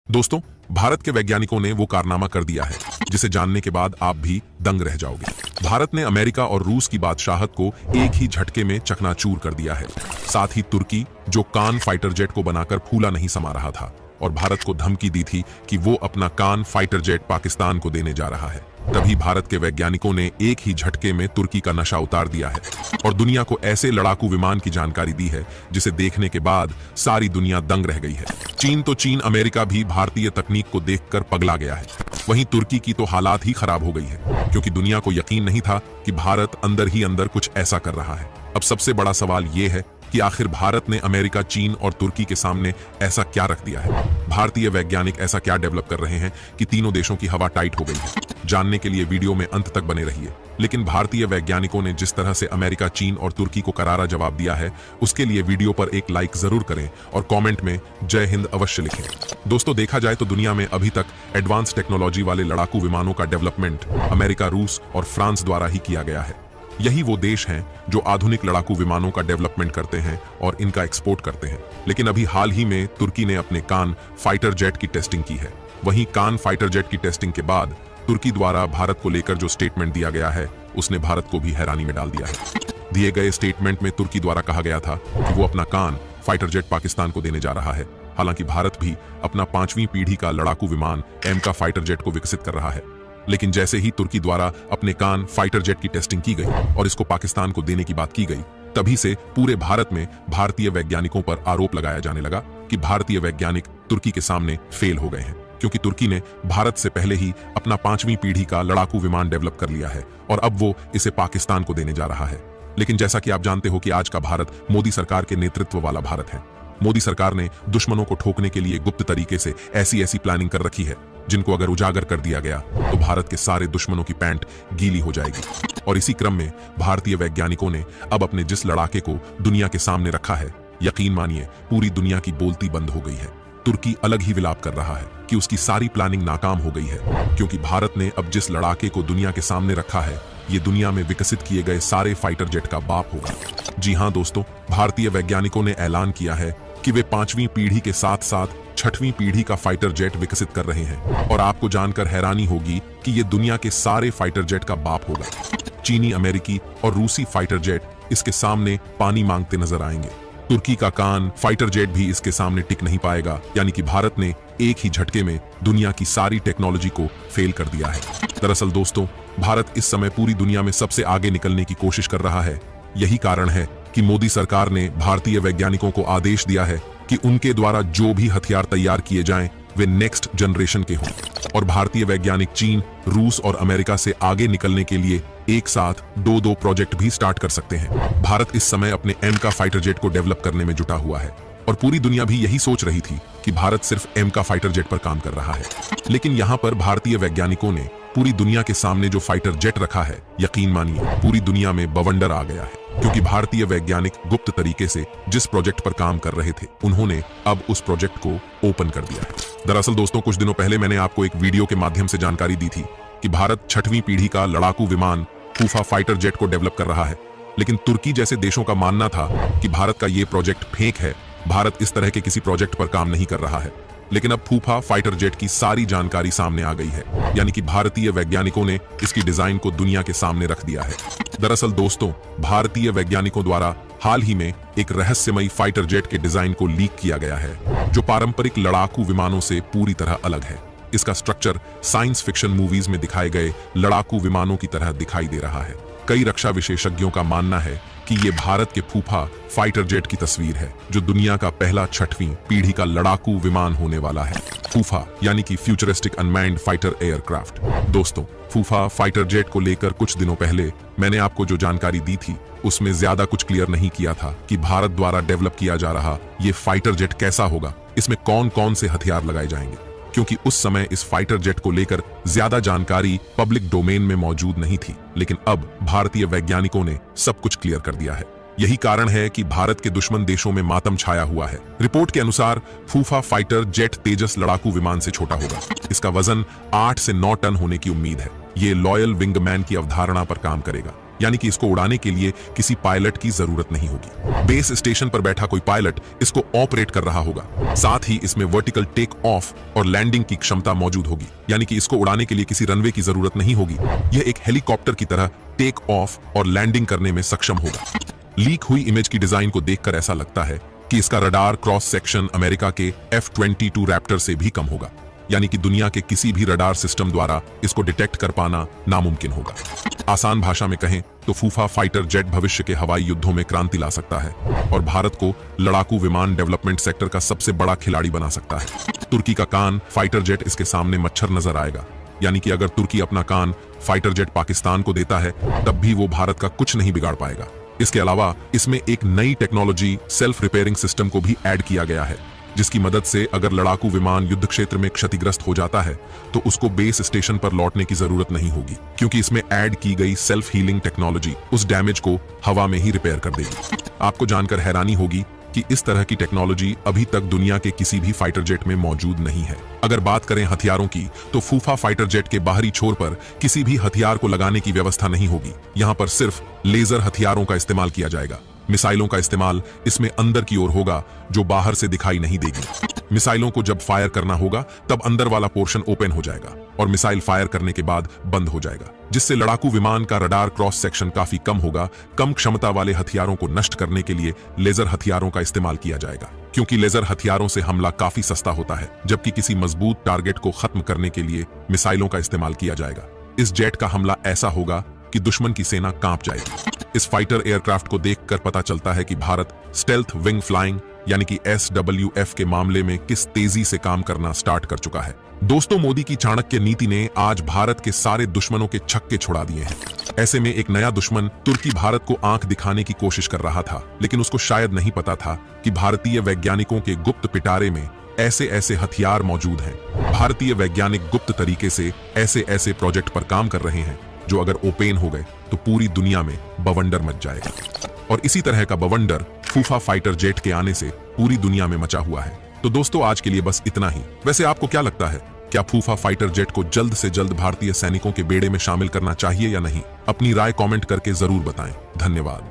दोस्तों, भारत के वैज्ञानिकों ने वो कारनामा कर दिया है जिसे जानने के बाद आप भी दंग रह जाओगे। भारत ने अमेरिका और रूस की बादशाहत को एक ही झटके में चकनाचूर कर दिया है। साथ ही तुर्की, जो कान फाइटर जेट को बनाकर फूला नहीं समा रहा था और भारत को धमकी दी थी कि वो अपना कान फाइटर जेट पाकिस्तान को देने जा रहा है, तभी भारत के वैज्ञानिकों ने एक ही झटके में तुर्की का नशा उतार दिया है और दुनिया को ऐसे लड़ाकू विमान की जानकारी दी है जिसे देखने के बाद सारी दुनिया दंग रह गई है। चीन, अमेरिका भी भारतीय तकनीक को देखकर पगला गया है। वहीं तुर्की की तो हालात ही खराब हो गई है, क्योंकि दुनिया को यकीन नहीं था कि भारत अंदर ही अंदर कुछ ऐसा कर रहा है। अब सबसे बड़ा सवाल यह है कि आखिर भारत ने अमेरिका, चीन और तुर्की के सामने ऐसा क्या रख दिया है। भारतीय वैज्ञानिक ऐसा क्या डेवलप कर रहे हैं कि तीनों देशों की हवा टाइट हो गई है। जानने के लिए वीडियो में अंत तक बने रहिए। लेकिन भारतीय वैज्ञानिकों ने जिस तरह से अमेरिका, चीन और तुर्की को करारा जवाब दिया है, उसके लिए वीडियो पर एक लाइक जरूर करें और कमेंट में जय हिंद अवश्य लिखें। दोस्तों, देखा जाए तो दुनिया में अभी तक एडवांस टेक्नोलॉजी वाले लड़ाकू विमानों का डेवलपमेंट अमेरिका, रूस और फ्रांस द्वारा ही किया गया है। यही वो देश हैं जो आधुनिक लड़ाकू विमानों का डेवलपमेंट करते हैं और इनका एक्सपोर्ट करते हैं। लेकिन अभी हाल ही में तुर्की ने अपने कान फाइटर जेट की टेस्टिंग की है। वहीं कान फाइटर जेट की टेस्टिंग के बाद तुर्की द्वारा भारत को लेकर जो स्टेटमेंट दिया गया है, उसने भारत को भी हैरानी में डाल दिया है। दिए गए स्टेटमेंट में तुर्की द्वारा कहा गया था कि वो अपना कान फाइटर जेट पाकिस्तान को देने जा रहा है। हालांकि भारत भी अपना 5वीं पीढ़ी का लड़ाकू विमान एमका फाइटर जेट को विकसित कर रहा है। लेकिन जैसे ही तुर्की द्वारा अपने कान फाइटर जेट की टेस्टिंग की गई और इसको पाकिस्तान को देने की बात की गई, तभी से पूरे भारत में भारतीय वैज्ञानिकों पर आरोप लगाया जाने लगा कि भारतीय वैज्ञानिक तुर्की के सामने फेल हो गए हैं, क्योंकि तुर्की ने भारत से पहले ही अपना 5वीं पीढ़ी का लड़ाकू विमान डेवलप कर लिया है और अब वो इसे पाकिस्तान को देने जा रहा है। लेकिन जैसा कि आप जानते हो कि आज का भारत मोदी सरकार के नेतृत्व वाला भारत है। मोदी सरकार ने दुश्मनों को ठोकने के लिए गुप्त तरीके से ऐसी प्लानिंग कर रखी है, जिनको अगर उजागर कर दिया गया तो भारत के सारे दुश्मनों की पैंट गीली हो जाएगी। और इसी क्रम में भारतीय वैज्ञानिकों ने अब अपने जिस लड़ाके को दुनिया के सामने रखा है, यकीन मानिए पूरी दुनिया की बोलती बंद हो गई है। तुर्की अलग ही विलाप कर रहा है कि उसकी सारी प्लानिंग नाकाम हो गई है, क्योंकि भारत ने अब जिस लड़ाके को दुनिया के सामने रखा है, ये दुनिया में विकसित किए गए सारे फाइटर जेट का बाप होगा। जी हां दोस्तों, भारतीय वैज्ञानिकों ने ऐलान किया है कि वे 5वीं पीढ़ी के साथ साथ 6वीं पीढ़ी का फाइटर जेट विकसित कर रहे हैं। और आपको जानकर हैरानी होगी कि ये दुनिया के सारे फाइटर जेट का बाप होगा। चीनी, अमेरिकी और रूसी फाइटर जेट इसके सामने पानी मांगते नजर आएंगे। तुर्की का कान फाइटर जेट भी इसके सामने टिक नहीं पाएगा। यानी कि भारत ने एक ही झटके में दुनिया की सारी टेक्नोलॉजी को फेल कर दिया है। दरअसल दोस्तों, भारत इस समय पूरी दुनिया में सबसे आगे निकलने की कोशिश कर रहा है। यही कारण है कि मोदी सरकार ने भारतीय वैज्ञानिकों को आदेश दिया है कि उनके द्वारा जो भी हथियार तैयार किए जाएं, वे नेक्स्ट जनरेशन के हों और भारतीय वैज्ञानिक चीन, रूस और अमेरिका से आगे निकलने के लिए एक साथ दो प्रोजेक्ट भी स्टार्ट कर सकते हैं। भारत इस समय अपने एमका फाइटर जेट को डेवलप करने में जुटा हुआ है और पूरी दुनिया भी यही सोच रही थी कि भारत सिर्फ एमका फाइटर जेट पर काम कर रहा है। लेकिन यहाँ पर भारतीय वैज्ञानिकों ने पूरी दुनिया के सामने जो फाइटर जेट रखा है, यकीन मानिए पूरी दुनिया में बवंडर आ गया है, क्योंकि भारतीय वैज्ञानिक गुप्त तरीके से जिस प्रोजेक्ट पर काम कर रहे थे, उन्होंने अब उस प्रोजेक्ट को ओपन कर दिया है। दरअसल दोस्तों, कुछ दिनों पहले मैंने आपको एक वीडियो के माध्यम से जानकारी दी थी कि भारत 6वीं पीढ़ी का लड़ाकू विमान कूफा फाइटर जेट को डेवलप कर रहा है। लेकिन तुर्की जैसे देशों का मानना था कि भारत का ये प्रोजेक्ट फेक है, भारत इस तरह के किसी प्रोजेक्ट पर काम नहीं कर रहा है। लेकिन अब फूफा फाइटर जेट की सारी जानकारी सामने आ गई है, यानी कि भारतीय वैज्ञानिकों ने इसकी डिजाइन को दुनिया के सामने रख दिया है। दरअसल दोस्तों, भारतीय वैज्ञानिकों द्वारा हाल ही में एक रहस्यमयी फाइटर जेट के डिजाइन को लीक किया गया है, जो पारंपरिक लड़ाकू विमानों से पूरी तरह अलग है। इसका स्ट्रक्चर साइंस फिक्शन मूवीज में दिखाए गए लड़ाकू विमानों की तरह दिखाई दे रहा है। कई रक्षा विशेषज्ञों का मानना है कि ये भारत के फूफा फाइटर जेट की तस्वीर है, जो दुनिया का पहला 6वीं पीढ़ी का लड़ाकू विमान होने वाला है। फूफा यानी कि फ्यूचरिस्टिक अनमैन्ड फाइटर एयरक्राफ्ट। दोस्तों, फूफा फाइटर जेट को लेकर कुछ दिनों पहले मैंने आपको जो जानकारी दी थी, उसमें ज्यादा कुछ क्लियर नहीं किया था कि भारत द्वारा डेवलप किया जा रहा ये फाइटर जेट कैसा होगा, इसमें कौन कौन से हथियार लगाए जाएंगे, क्योंकि उस समय इस फाइटर जेट को लेकर ज्यादा जानकारी पब्लिक डोमेन में मौजूद नहीं थी। लेकिन अब भारतीय वैज्ञानिकों ने सब कुछ क्लियर कर दिया है। यही कारण है कि भारत के दुश्मन देशों में मातम छाया हुआ है। रिपोर्ट के अनुसार फूफा फाइटर जेट तेजस लड़ाकू विमान से छोटा होगा। इसका वजन 8 से 9 टन होने की उम्मीद है। ये लॉयल विंगमैन की अवधारणा पर काम करेगा। यानी कि इसको उड़ाने के लिए किसी पायलट की जरूरत नहीं होगी। बेस स्टेशन पर बैठा कोई पायलट इसको ऑपरेट कर रहा होगा। साथ ही इसमें वर्टिकल टेक ऑफ और लैंडिंग की क्षमता मौजूद होगी, यानी कि इसको उड़ाने के लिए किसी रनवे की जरूरत नहीं होगी। यह एक हेलीकॉप्टर की तरह टेक ऑफ और लैंडिंग करने में सक्षम होगा। लीक हुई इमेज की डिजाइन को देखकर ऐसा लगता है कि इसका रडार क्रॉस सेक्शन अमेरिका के F-22 रैप्टर से भी कम होगा, यानी कि दुनिया के किसी भी रडार सिस्टम द्वारा इसको डिटेक्ट कर पाना नामुमकिन होगा। आसान भाषा में कहें तो फूफा फाइटर जेट भविष्य के हवाई युद्धों में क्रांति ला सकता है और भारत को लड़ाकू विमान डेवलपमेंट सेक्टर का सबसे बड़ा खिलाड़ी बना सकता है। तुर्की का कान फाइटर जेट इसके सामने मच्छर नजर आएगा, यानी कि अगर तुर्की अपना कान फाइटर जेट पाकिस्तान को देता है तब भी वो भारत का कुछ नहीं बिगाड़ पाएगा। इसके अलावा इसमें एक नई टेक्नोलॉजी सेल्फ रिपेयरिंग सिस्टम को भी ऐड किया गया है, जिसकी मदद से अगर लड़ाकू विमान युद्ध क्षेत्र में क्षतिग्रस्त हो जाता है तो उसको बेस स्टेशन पर लौटने की जरूरत नहीं होगी, क्योंकि इसमें ऐड की गई सेल्फ हीलिंग टेक्नोलॉजी उस डैमेज को हवा में ही रिपेयर कर देगी। आपको जानकर हैरानी होगी कि इस तरह की टेक्नोलॉजी अभी तक दुनिया के किसी भी फाइटर जेट में मौजूद नहीं है। अगर बात करें हथियारों की तो फूफा फाइटर जेट के बाहरी छोर पर किसी भी हथियार को लगाने की व्यवस्था नहीं होगी। यहाँ पर सिर्फ लेजर हथियारों का इस्तेमाल किया जाएगा। मिसाइलों का इस्तेमाल इसमें अंदर की ओर होगा, जो बाहर से दिखाई नहीं देगी। मिसाइलों को जब फायर करना होगा तब अंदर वाला पोर्शन ओपन हो जाएगा और मिसाइल फायर करने के बाद बंद हो जाएगा, जिससे लड़ाकू विमान का रडार क्रॉस सेक्शन काफी कम होगा। कम क्षमता वाले हथियारों को नष्ट करने के लिए लेजर हथियारों का इस्तेमाल किया जाएगा, क्योंकि लेजर हथियारों से हमला काफी सस्ता होता है, जबकि किसी मजबूत टारगेट को खत्म करने के लिए मिसाइलों का इस्तेमाल किया जाएगा। इस जेट का हमला ऐसा होगा कि दुश्मन की सेना कांप जाएगी। इस फाइटर एयरक्राफ्ट को देखकर पता चलता है कि भारत स्टेल्थ विंग फ्लाइंग यानी कि SWF के मामले में किस तेजी से काम करना स्टार्ट कर चुका है। दोस्तों, मोदी की चाणक्य नीति ने आज भारत के सारे दुश्मनों के छक्के छुड़ा दिए हैं। ऐसे में एक नया दुश्मन तुर्की भारत को आंख दिखाने की कोशिश कर रहा था, लेकिन उसको शायद नहीं पता था कि भारतीय वैज्ञानिकों के गुप्त पिटारे में ऐसे ऐसे हथियार मौजूद हैं। भारतीय वैज्ञानिक गुप्त तरीके से ऐसे ऐसे प्रोजेक्ट पर काम कर रहे हैं जो अगर ओपन हो गए तो पूरी दुनिया में बवंडर मच जाएगा। और इसी तरह का बवंडर फूफा फाइटर जेट के आने से पूरी दुनिया में मचा हुआ है। तो दोस्तों, आज के लिए बस इतना ही। वैसे आपको क्या लगता है, क्या फूफा फाइटर जेट को जल्द से जल्द भारतीय सैनिकों के बेड़े में शामिल करना चाहिए या नहीं? अपनी राय कमेंट करके जरूर बताएं। धन्यवाद।